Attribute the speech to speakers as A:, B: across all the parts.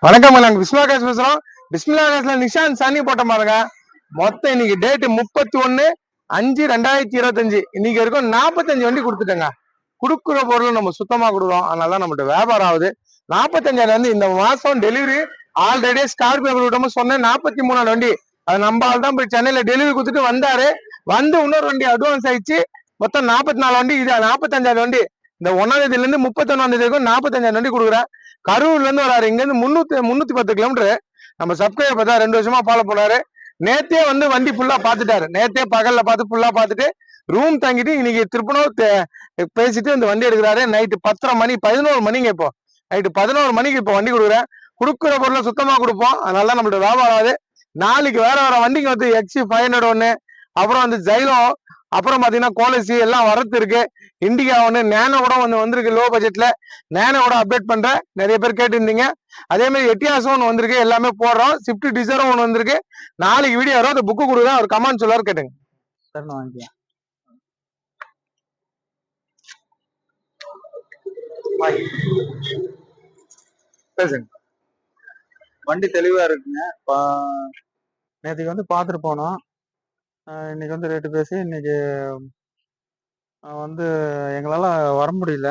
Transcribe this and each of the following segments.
A: வணக்கம், நாங்க பிஸ்மிலாகாஷ் பேசுறோம். பிஸ்மிலாகாஷ்ல நிஷாந்த் சனி போட்ட பாருங்க. மொத்தம் இன்னைக்கு டேட் 31/5/2025. இன்னைக்கு வரைக்கும் 45 வண்டி கொடுத்துட்டேங்க. கொடுக்குற பொருள் நம்ம சுத்தமா கொடுக்குறோம், அதனால நம்மகிட்ட வியாபாரம் ஆகுது. 45 வந்து இந்த மாசம் டெலிவரி ஆல்ரெடி ஸ்கார்பியோ விட்டோம் சொன்னேன். 43 வண்டி அது நம்ம ஆள் தான் போய் சென்னையில டெலிவரி கொடுத்துட்டு வந்தாரு. வந்து இன்னொரு வண்டி அட்வான்ஸ் ஆயிடுச்சு. மொத்தம் 44 வண்டி. இது 45 வண்டி. இந்த 1ஆம் தேதியில இருந்து 31ஆம் தேதி வரைக்கும் 45 வண்டி கொடுக்குறேன். கரூர்ல இருந்து வராரு. இங்க இருந்து 310 கிலோமீட்டர். நம்ம சப்ஸ்கிரைபர் பார்த்தா 2 வருஷமா ஃபாலோ பண்ணாரு. நேத்தே வந்து வண்டி ஃபுல்லா பாத்துட்டாரு. நேத்தே பகல்ல பார்த்து ஃபுல்லா பார்த்துட்டு ரூம் தங்கிட்டு இன்னைக்கு திருப்பணம் பேசிட்டு இந்த வண்டி எடுக்கிறாரு. நைட்டு 10:30 மணி 11 மணிங்க. இப்போ நைட்டு 11 மணிக்கு இப்போ வண்டி கொடுக்குறேன். கொடுக்குற பொருளை சுத்தமா கொடுப்போம், அதனால நம்மளோட வியாபாரம் ஆகுது. நாளைக்கு வேற வண்டிக்கு வந்து XC500 ஒண்ணு, அப்புறம் வந்து ஜைலோ, அப்புறம் பாத்தீங்கன்னா கோலசி எல்லாம் வரத்து இருக்கு. இண்டிகா ஒன்று, நேனோ கூட ஒன்று வந்திருக்கு. லோ பட்ஜெட்ல நேனோ கூட அப்டேட் பண்றேன். நிறைய பேர் கேட்டுருந்தீங்க. அதே மாதிரி எட்டியாசும் ஒன்று வந்திருக்கு, எல்லாமே போடுறோம். ஸ்விஃப்ட் டிசைரும் ஒன்று வந்திருக்கு. நாளைக்கு வீடியோ வரும், அந்த புக்கு கொடுக்குறேன். ஒரு கமெண்ட் சொல்லுவாரு, கேட்டுங்க. சார் நான் வாங்கிக்கிறேன். வண்டி தெளிவா இருக்குங்க. நேற்றுக்கு வந்து பார்த்துட்டு போனோம். இன்னைக்கு வந்து ரேட்டு பேசி இன்னைக்கு வந்து எங்களால் வர முடியல.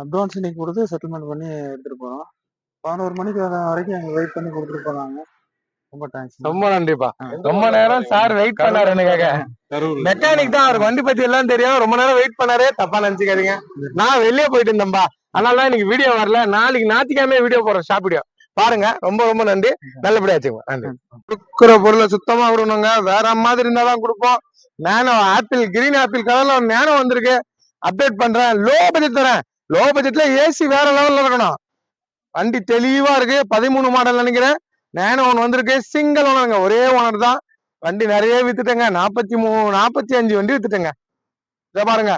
A: அட்வான்ஸ் இன்னைக்கு கொடுத்து செட்டில்மெண்ட் பண்ணி எடுத்துகிட்டு போனோம். 11 மணிக்கு வரைக்கும் எங்க வெயிட் பண்ணி கொடுத்துட்டு போனாங்க. ரொம்ப தேங்க்ஸ். ரொம்ப நன்றிப்பா. ரொம்ப நேரம் சார் வெயிட் பண்ணாரு எனக்காக. மெக்கானிக் தான், அவருக்கு வண்டி பத்தி எல்லாம் தெரியும். ரொம்ப நேரம் வெயிட் பண்ணாரு, தப்பா நினைச்சுக்காதீங்க. நான் வெளியே போயிட்டு இருந்தேன்பா, அதனால இன்னைக்கு வீடியோ வரல. நாளைக்கு ஞாயிற்றுக்கிழமை வீடியோ போடுறோம், ஷாப் வீடியோ பாருங்க. ரொம்ப ரொம்ப நன்றி, நல்லபடியா வச்சுக்கோங்க. நன்றி. கொடுக்குற பொருளை சுத்தமா கொடுக்கணுங்க. வேற மாதிரி இருந்தாதான் கொடுப்போம். நேனோ ஆப்பிள், கிரீன் ஆப்பிள் கலர்ல நேனோ வந்திருக்கு, அப்டேட் பண்றேன். லோ பட்ஜெட் தரேன். லோ பட்ஜெட்ல ஏசி வேற லெவல்ல இருக்கணும். வண்டி தெளிவா இருக்கு. 13 மாடல் நினைக்கிறேன். நேனோ ஒன்று வந்திருக்கு, சிங்கிள் ஓனருங்க, ஒரே ஓனர் தான். வண்டி நிறைய வித்துட்டேங்க. 45 வண்டி வித்துட்டேங்க. இதை பாருங்க,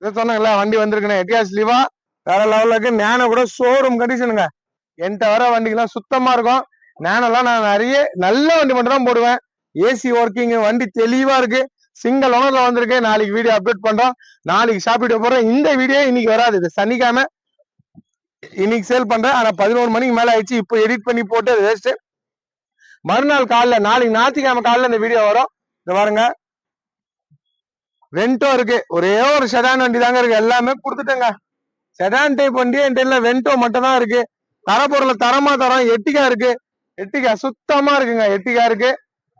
A: இதை சொன்னாங்கல்ல வண்டி வந்திருக்குன்னு. எட்டியாஸ் லீவா வேற லெவல்ல இருக்கு. நேனோ கூட ஷோரூம் கண்டிஷனுங்க. என்கிட்ட வர வண்டிக்கெல்லாம் சுத்தமா இருக்கும். நேனோலாம் நான் நிறைய நல்ல வண்டி மட்டும் தான் போடுவேன். ஏசி ஒர்க்கிங், வண்டி தெளிவா இருக்கு. சிங்கிள் ஓனர்ல வந்திருக்கு. நாளைக்கு வீடியோ அப்டேட் பண்றோம். நாளைக்கு ஷாப் வீடியோ போறோம். இந்த வீடியோ இன்னைக்கு வராது, இது சனிக்கிழமை. இன்னைக்கு சேல் பண்றேன். ஆனா 11 மணிக்கு மேல ஆயிடுச்சு. இப்போ எடிட் பண்ணி போட்டு வேஸ்ட். மறுநாள் காலைல, நாளைக்கு ஞாயிற்றுக்கிழமை காலைல இந்த வீடியோ வரும். இந்த பாருங்க, வென்டோ இருக்கு. ஒரே ஒரு செடான் வண்டி தாங்க இருக்கு. எல்லாமே கொடுத்துட்டேங்க. செடான் டைப் வண்டி என்கிட்ட வென்டோ மட்டும் தான் இருக்கு. தரப்பொருளை தரமா தரோம். எட்டிகா இருக்கு. எட்டிகா சுத்தமா இருக்குங்க. எட்டிகா இருக்கு.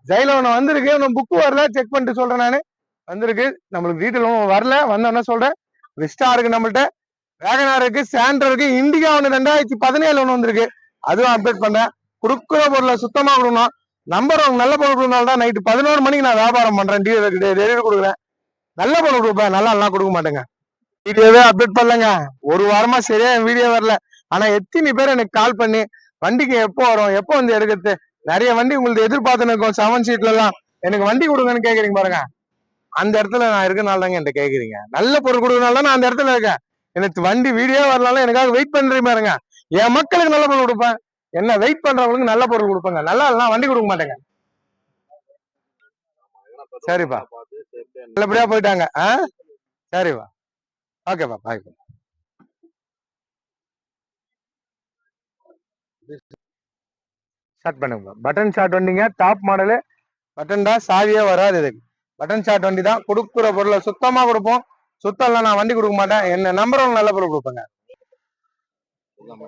A: ஜெயில ஒண்ணு வந்திருக்கு. ஒன்னும் புக்கு வரல, செக் பண்ணிட்டு சொல்றேன். நானு வந்திருக்கு. நம்மளுக்கு டீட்டெயில் வரல, வந்தோன்னா சொல்றேன். விஸ்டா இருக்கு நம்மள்ட்ட. வேகனார் இருக்கு, சாண்டர் இருக்கு. இண்டிகா ஒன்று 2017 ஒன்று வந்திருக்கு, அதுவும் அப்டேட் பண்றேன். கொடுக்குற பொருளை சுத்தமா கொடுக்கணும். நம்பர் நல்ல பொருள் கொடுக்கறதுனால நைட்டு 11 மணிக்கு நான் வியாபாரம் பண்றேன். டெலிவரி கொடுக்குறேன். நல்ல பொருள் கொடுப்பேன், நல்லா எல்லாம் கொடுக்க மாட்டேங்க. வீடியோவே அப்டேட் பண்ணலங்க. ஒரு வாரமா சரியா வீடியோ வரல. ஆனா எத்தனை பேர் எனக்கு கால் பண்ணி வண்டிக்கு எப்போ வரும், எப்போ வந்து எடுக்கிறது, நிறைய வண்டி உங்களுக்கு எதிர்பார்த்துன்னு இருக்கும். 7 சீட்ல எல்லாம் எனக்கு வண்டி கொடுங்கன்னு கேக்குறீங்க பாருங்க. அந்த இடத்துல நான் இருக்கனால தாங்க என்கிட்ட கேக்குறீங்க. நல்ல பொருள் கொடுக்கறதுனால தான் நான் அந்த இடத்துல இருக்கேன். எனக்கு வண்டி வீடியோ வரலாம், எனக்காக வெயிட் பண்றீங்க பாருங்க. என் மக்களுக்கு நல்ல பொருள் கொடுப்பேன். என்ன வெயிட் பண்றவங்களுக்கு நல்ல பொருள் கொடுப்பேங்க. நல்லா எல்லாம் வண்டி கொடுக்க மாட்டேங்க. சரிப்பா, நல்லபடியா போயிட்டாங்க. சரிப்பா, ஓகேப்பா, பாய். ஸ்டார்ட் பண்ணுங்க. பட்டன் ஷாட் வண்டிங்க, டாப் மாடலு. பட்டன் தான், சாவியே வராது இதுக்கு. பட்டன் ஷாட் வண்டி தான். கொடுக்குற பொருளை சுத்தமா கொடுப்போம். சுத்தம் நான் வண்டி கொடுக்க மாட்டேன். என்ன நம்பர் நல்ல பொருள் கொடுப்பேங்க.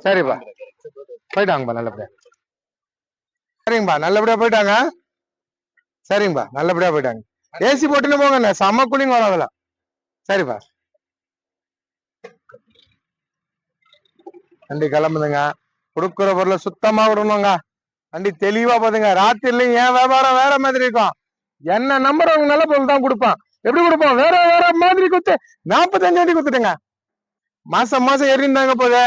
A: சரிப்பா, போயிட்டாங்கப்பா நல்லபடியா. சரிங்கப்பா, நல்லபடியா போயிட்டாங்க. சரிங்கப்பா, நல்லபடியா போயிட்டாங்க. ஏசி போட்டுன்னு போங்க, செம்ம கூலிங் வரும் அதுல. சரிப்பா, வண்டி கிளம்புதுங்க. கொடுக்குற பொருளை சுத்தமா விடணுங்க. வண்டி தெளிவா போதுங்க. ராத்திரிலையும் என் வியாபாரம் வேற மாதிரி இருக்கும். என்ன நம்பர் அவங்க நல்ல பொருள் தான் கொடுப்பான். எப்படி கொடுப்போம், வேற வேற மாதிரி கொடுத்து 45 வண்டி கொடுத்துட்டுங்க. மாசம் ஏறிந்தாங்க போது.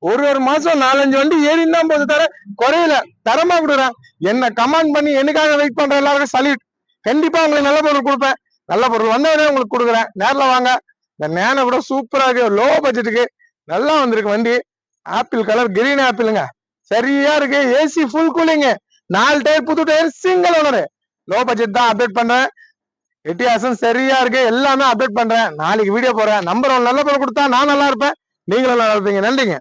A: ஒரு மாசம் 4-5 வண்டி ஏறிந்தான் போது, தர குறையில தரமா கொடுக்குறேன். என்ன கமெண்ட் பண்ணி எனக்காக வெயிட் பண்ற எல்லாருக்கும் சல்யூட். கண்டிப்பா உங்களுக்கு நல்ல பொருள் கொடுப்பேன். நல்ல பொருள் வந்தவனே உங்களுக்கு கொடுக்குறேன். நேரில் வாங்க. இந்த நேனை கூட சூப்பரா இருக்கு. லோ பட்ஜெட்டுக்கு நல்லா வந்திருக்கு வண்டி. ஆப்பிள் கலர், கிரீன் ஆப்பிளுங்க, சரியா இருக்கு. ஏசி ஃபுல் கூலிங், 4 டயர் புது tyre, single owner. Low budget தான் அப்டேட் பண்றேன். எட்டியாசம் சரியா இருக்கு. எல்லாமே அப்டேட் பண்றேன். நாளைக்கு வீடியோ போறேன். நம்பர் நல்ல பொருள் கொடுத்தா நான் நல்லா இருப்பேன், நீங்களும் நல்லா இருப்பீங்க. நன்றிங்க.